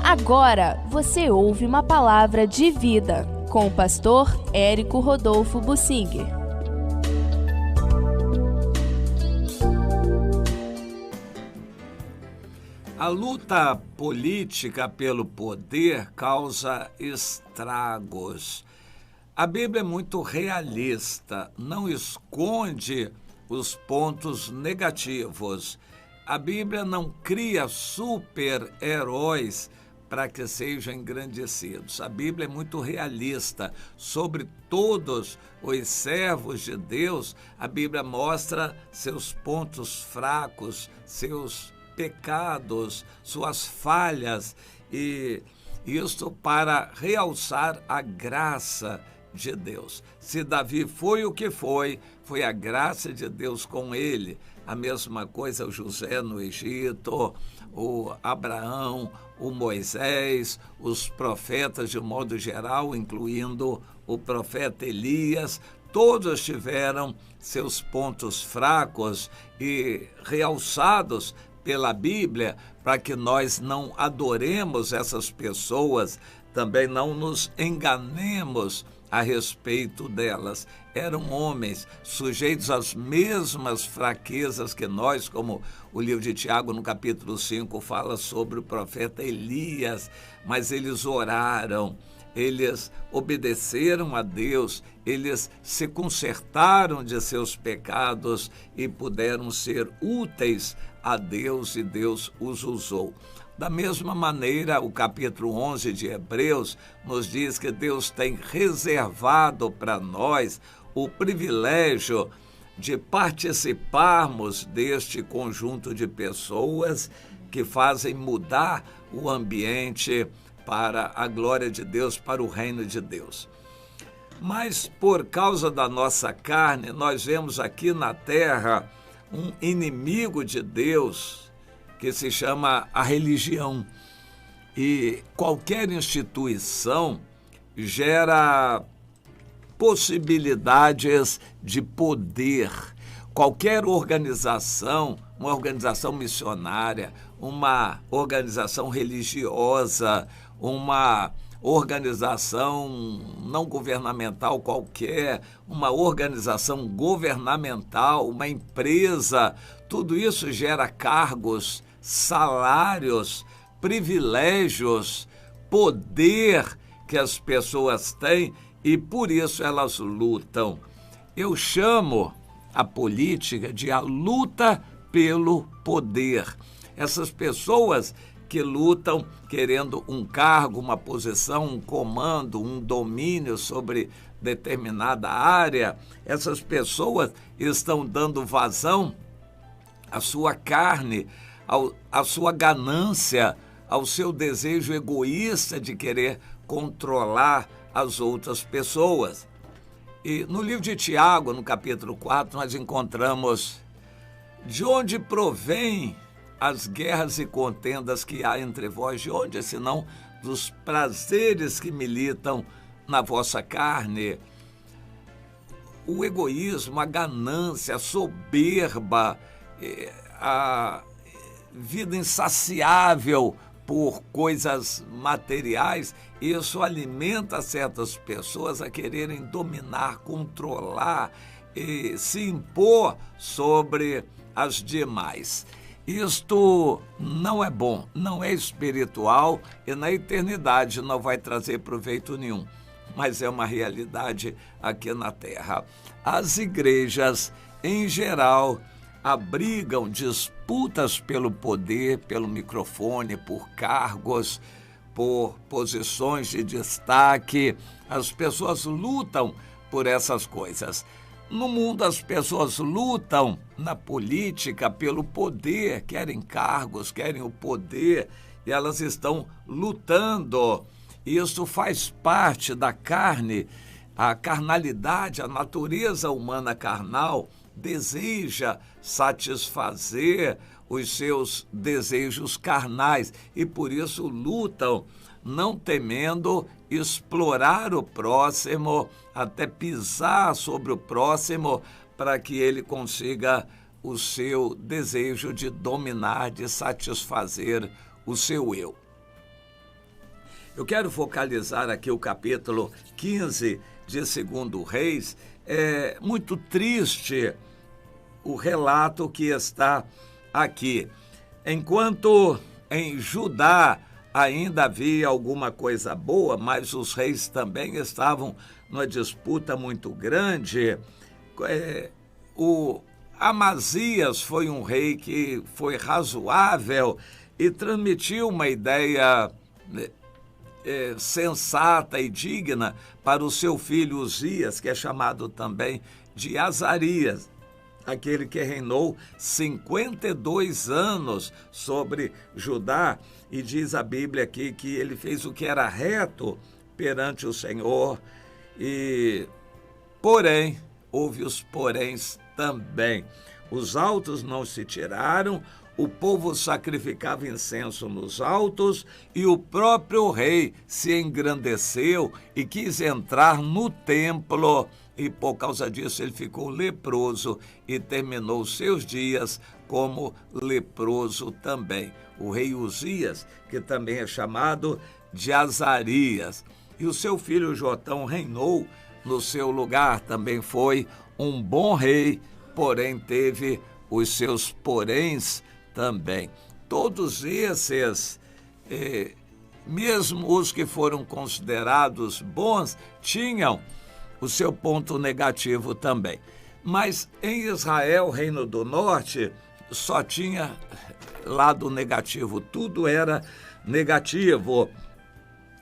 Agora você ouve uma palavra de vida com o pastor Érico Rodolfo Bussinger. A luta política pelo poder causa estragos. A Bíblia é muito realista, não esconde os pontos negativos. A Bíblia não cria super-heróis para que sejam engrandecidos. A Bíblia é muito realista. Sobre todos os servos de Deus, a Bíblia mostra seus pontos fracos, seus pecados, suas falhas, e isto para realçar a graça de Deus. Se Davi foi o que foi a graça de Deus com ele. A mesma coisa o José no Egito, o Abraão, o Moisés, os profetas de modo geral, incluindo o profeta Elias, todos tiveram seus pontos fracos e realçados pela Bíblia, para que nós não adoremos essas pessoas, também não nos enganemos a respeito delas. Eram homens sujeitos às mesmas fraquezas que nós, como o livro de Tiago, no capítulo 5, fala sobre o profeta Elias, mas eles oraram, eles obedeceram a Deus, eles se consertaram de seus pecados e puderam ser úteis a Deus, e Deus os usou. Da mesma maneira, o capítulo 11 de Hebreus nos diz que Deus tem reservado para nós o privilégio de participarmos deste conjunto de pessoas que fazem mudar o ambiente para a glória de Deus, para o reino de Deus. Mas por causa da nossa carne, nós vemos aqui na terra um inimigo de Deus que se chama a religião. E qualquer instituição gera possibilidades de poder. Qualquer organização, uma organização missionária, uma organização religiosa, uma organização não governamental qualquer, uma organização governamental, uma empresa, tudo isso gera cargos, salários, privilégios, poder que as pessoas têm, e por isso elas lutam. Eu chamo a política de a luta pelo poder. Essas pessoas que lutam querendo um cargo, uma posição, um comando, um domínio sobre determinada área, essas pessoas estão dando vazão à sua carne, à sua ganância, ao seu desejo egoísta de querer controlar as outras pessoas. E no livro de Tiago, no capítulo 4, nós encontramos: de onde provém as guerras e contendas que há entre vós? De onde, senão dos prazeres que militam na vossa carne? O egoísmo, a ganância, a soberba, a vida insaciável por coisas materiais, isso alimenta certas pessoas a quererem dominar, controlar e se impor sobre as demais. Isto não é bom, não é espiritual e na eternidade não vai trazer proveito nenhum, mas é uma realidade aqui na terra. As igrejas, em geral, abrigam disputas pelo poder, pelo microfone, por cargos, por posições de destaque. As pessoas lutam por essas coisas. No mundo, as pessoas lutam na política pelo poder, querem cargos, querem o poder, e elas estão lutando. Isso faz parte da carne, a carnalidade, a natureza humana carnal deseja satisfazer os seus desejos carnais e por isso lutam, não temendo explorar o próximo, até pisar sobre o próximo, para que ele consiga o seu desejo de dominar, de satisfazer o seu eu. Eu quero focalizar aqui o capítulo 15 de 2 Reis. É muito triste o relato que está aqui. Enquanto em Judá ainda havia alguma coisa boa, mas os reis também estavam numa disputa muito grande. O Amazias foi um rei que foi razoável e transmitiu uma ideia sensata e digna para o seu filho Uzias, que é chamado também de Azarias, aquele que reinou 52 anos sobre Judá, e diz a Bíblia aqui que ele fez o que era reto perante o Senhor, porém, houve os poréns também. Os altos não se tiraram, o povo sacrificava incenso nos altos e o próprio rei se engrandeceu e quis entrar no templo, e por causa disso ele ficou leproso e terminou seus dias como leproso também. O rei Uzias, que também é chamado de Azarias, e o seu filho Jotão reinou no seu lugar, também foi um bom rei, porém teve os seus poréns também. Todos esses, mesmo os que foram considerados bons, tinham o seu ponto negativo também. Mas em Israel, Reino do Norte, só tinha lado negativo, tudo era negativo.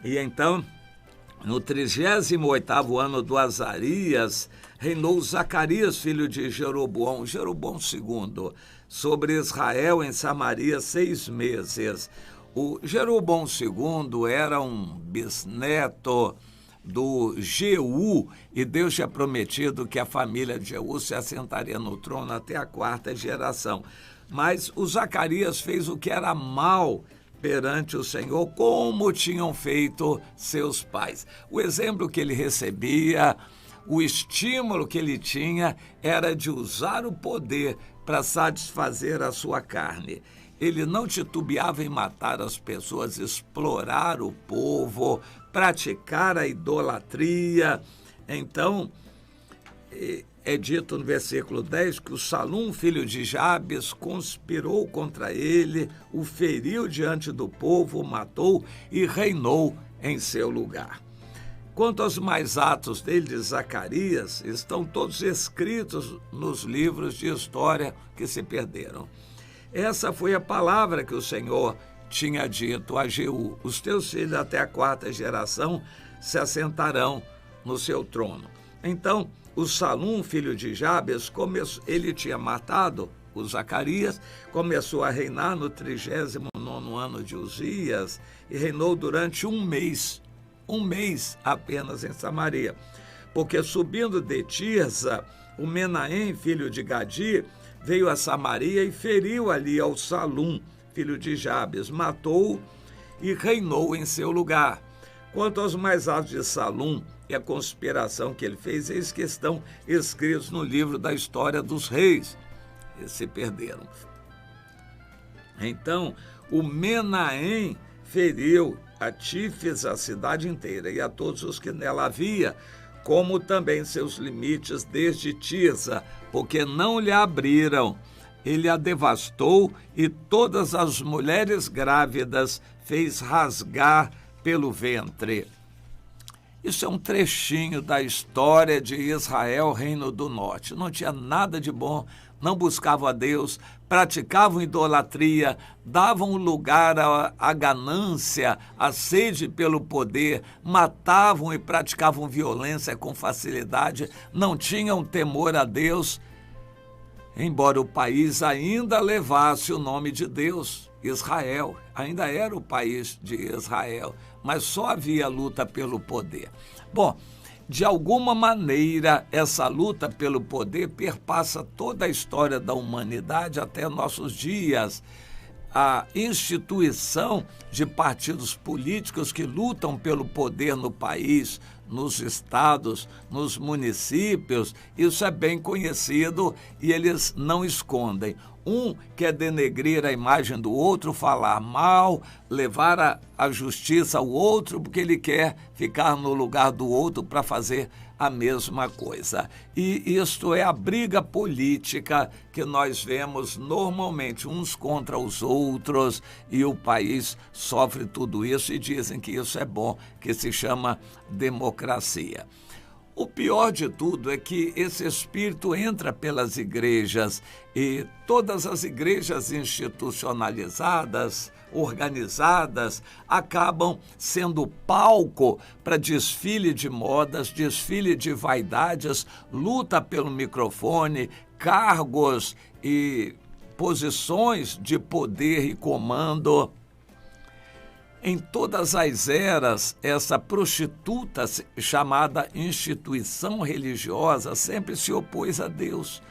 E então, no 38º ano do Azarias, reinou Zacarias, filho de Jeroboão II, sobre Israel em Samaria 6 meses. O Jeroboão II era um bisneto do Jeú, e Deus tinha prometido que a família de Jeú se assentaria no trono até a 4ª geração. Mas o Zacarias fez o que era mal perante o Senhor, como tinham feito seus pais. O exemplo que ele recebia, o estímulo que ele tinha era de usar o poder para satisfazer a sua carne. Ele não titubeava em matar as pessoas, explorar o povo, praticar a idolatria. Então, é dito no versículo 10 que o Salum, filho de Jabes, conspirou contra ele, o feriu diante do povo, o matou e reinou em seu lugar. Quanto aos mais atos dele, de Zacarias, estão todos escritos nos livros de história que se perderam. Essa foi a palavra que o Senhor tinha dito a Jeú: os teus filhos até a 4ª geração se assentarão no seu trono. Então, o Salum, filho de Jabes, ele tinha matado o Zacarias, começou a reinar no 39º ano de Uzias e reinou durante um mês apenas em Samaria, porque subindo de Tirza, o Menahem, filho de Gadi, veio a Samaria e feriu ali ao Salum, filho de Jabes, matou e reinou em seu lugar. Quanto aos mais altos de Salum e a conspiração que ele fez, eis que estão escritos no livro da história dos reis. Eles se perderam. Então, o Menahem feriu a Tífis, a cidade inteira, e a todos os que nela havia, como também seus limites desde Tirza, porque não lhe abriram. Ele a devastou e todas as mulheres grávidas fez rasgar pelo ventre. Isso é um trechinho da história de Israel, Reino do Norte. Não tinha nada de bom, não buscavam a Deus, praticavam idolatria, davam lugar à ganância, à sede pelo poder, matavam e praticavam violência com facilidade, não tinham temor a Deus, embora o país ainda levasse o nome de Deus. Israel ainda era o país de Israel, mas só havia luta pelo poder. Bom, de alguma maneira, essa luta pelo poder perpassa toda a história da humanidade até nossos dias. A instituição de partidos políticos que lutam pelo poder no país, nos estados, nos municípios, isso é bem conhecido e eles não escondem. Um quer denegrir a imagem do outro, falar mal, levar à justiça ao outro, porque ele quer ficar no lugar do outro para fazer a mesma coisa. E isto é a briga política que nós vemos normalmente uns contra os outros, e o país sofre tudo isso e dizem que isso é bom, que se chama democracia. O pior de tudo é que esse espírito entra pelas igrejas e todas as igrejas institucionalizadas, organizadas, acabam sendo palco para desfile de modas, desfile de vaidades, luta pelo microfone, cargos e posições de poder e comando. Em todas as eras, essa prostituta chamada instituição religiosa sempre se opôs a Deus.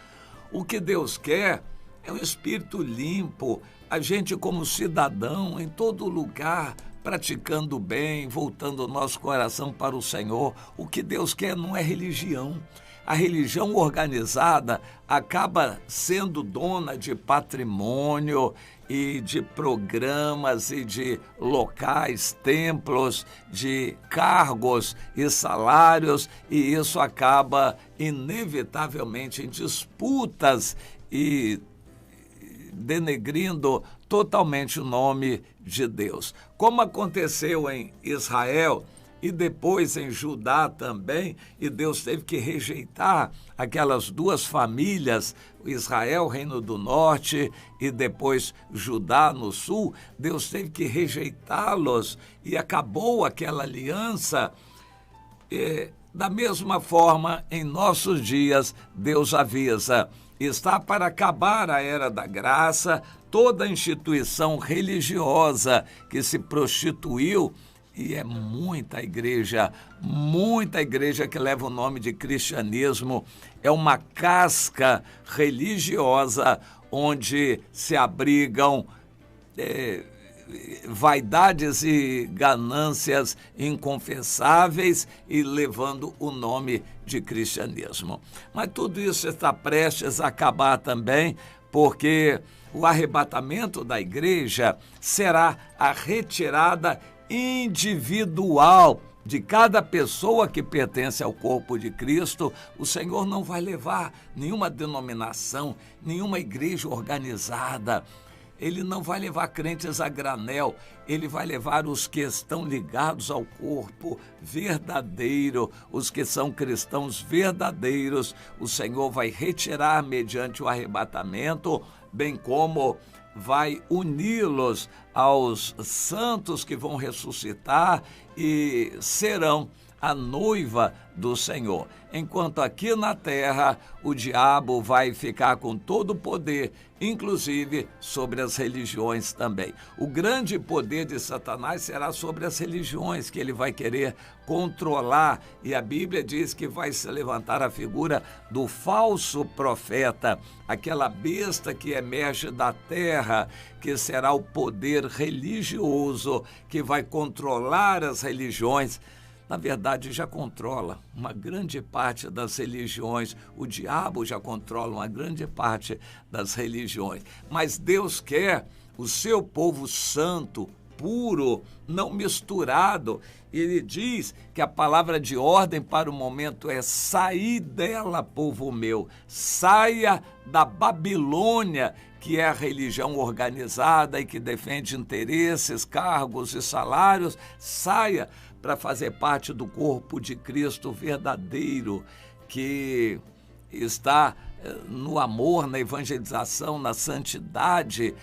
O que Deus quer é um espírito limpo, a gente como cidadão, em todo lugar, praticando o bem, voltando o nosso coração para o Senhor. O que Deus quer não é religião. A religião organizada acaba sendo dona de patrimônio e de programas e de locais, templos, de cargos e salários, e isso acaba inevitavelmente em disputas e denegrindo totalmente o nome de Deus. Como aconteceu em Israel e depois em Judá também, e Deus teve que rejeitar aquelas duas famílias, Israel, Reino do Norte, e depois Judá no Sul. Deus teve que rejeitá-los e acabou aquela aliança. Da mesma forma, em nossos dias, Deus avisa: está para acabar a era da graça, toda instituição religiosa que se prostituiu. E é muita igreja que leva o nome de cristianismo. É uma casca religiosa onde se abrigam vaidades e ganâncias inconfessáveis e levando o nome de cristianismo. Mas tudo isso está prestes a acabar também, porque o arrebatamento da igreja será a retirada individual de cada pessoa que pertence ao corpo de Cristo. O Senhor não vai levar nenhuma denominação, nenhuma igreja organizada. Ele não vai levar crentes a granel, ele vai levar os que estão ligados ao corpo verdadeiro, os que são cristãos verdadeiros. O Senhor vai retirar mediante o arrebatamento, bem como vai uni-los aos santos que vão ressuscitar e serão a noiva do Senhor. Enquanto aqui na terra o diabo vai ficar com todo o poder, inclusive sobre as religiões também. O grande poder de Satanás será sobre as religiões, que ele vai querer controlar, e a Bíblia diz que vai se levantar a figura do falso profeta, aquela besta que emerge da terra, que será o poder religioso que vai controlar as religiões. Na verdade, já controla uma grande parte das religiões. O diabo já controla uma grande parte das religiões. Mas Deus quer o seu povo santo, puro, não misturado. Ele diz que a palavra de ordem para o momento é: saí dela, povo meu, saia da Babilônia, que é a religião organizada e que defende interesses, cargos e salários. Saia para fazer parte do corpo de Cristo verdadeiro, que está no amor, na evangelização, na santidade,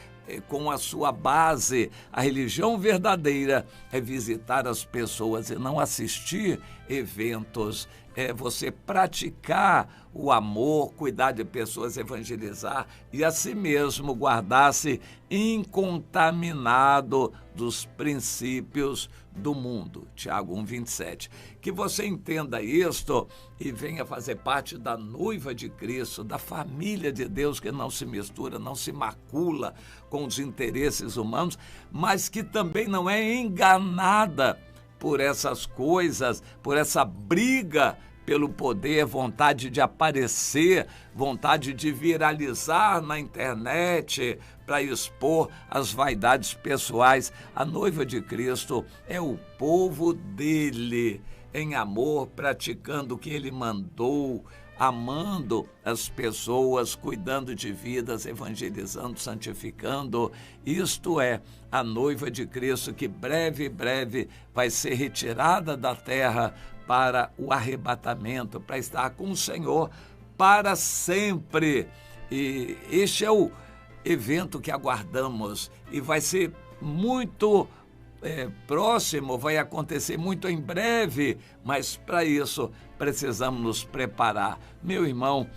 com a sua base. A religião verdadeira é visitar as pessoas e não assistir eventos. É você praticar o amor, cuidar de pessoas, evangelizar e a si mesmo guardar-se incontaminado dos princípios do mundo. Tiago 1:27. Que você entenda isto e venha fazer parte da noiva de Cristo, da família de Deus, que não se mistura, não se macula com os interesses humanos, mas que também não é enganada por essas coisas, por essa briga pelo poder, vontade de aparecer, vontade de viralizar na internet para expor as vaidades pessoais. A noiva de Cristo é o povo dele, em amor, praticando o que ele mandou, amando as pessoas, cuidando de vidas, evangelizando, santificando. Isto é a noiva de Cristo que breve vai ser retirada da terra para o arrebatamento, para estar com o Senhor para sempre. E este é o evento que aguardamos e vai ser muito próximo, vai acontecer muito em breve, mas para isso precisamos nos preparar. Meu irmão,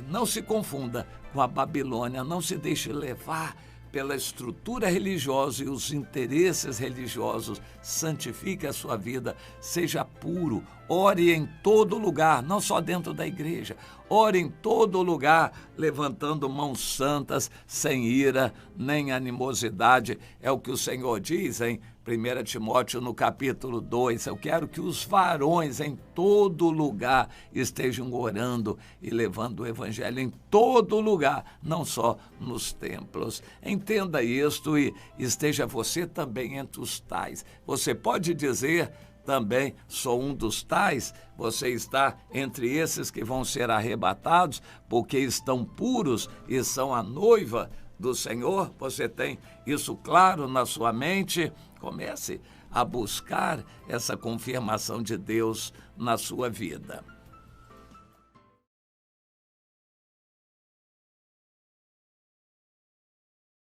não se confunda com a Babilônia, não se deixe levar pela estrutura religiosa e os interesses religiosos. Santifique a sua vida, seja puro, ore em todo lugar, não só dentro da igreja, ore em todo lugar, levantando mãos santas, sem ira, nem animosidade. É o que o Senhor diz em 1 Timóteo, no capítulo 2, eu quero que os varões em todo lugar estejam orando e levando o evangelho em todo lugar, não só nos templos. Entenda isto e esteja você também entre os tais. Você pode dizer também, sou um dos tais, você está entre esses que vão ser arrebatados, porque estão puros e são a noiva do Senhor. Você tem isso claro na sua mente? Comece a buscar essa confirmação de Deus na sua vida.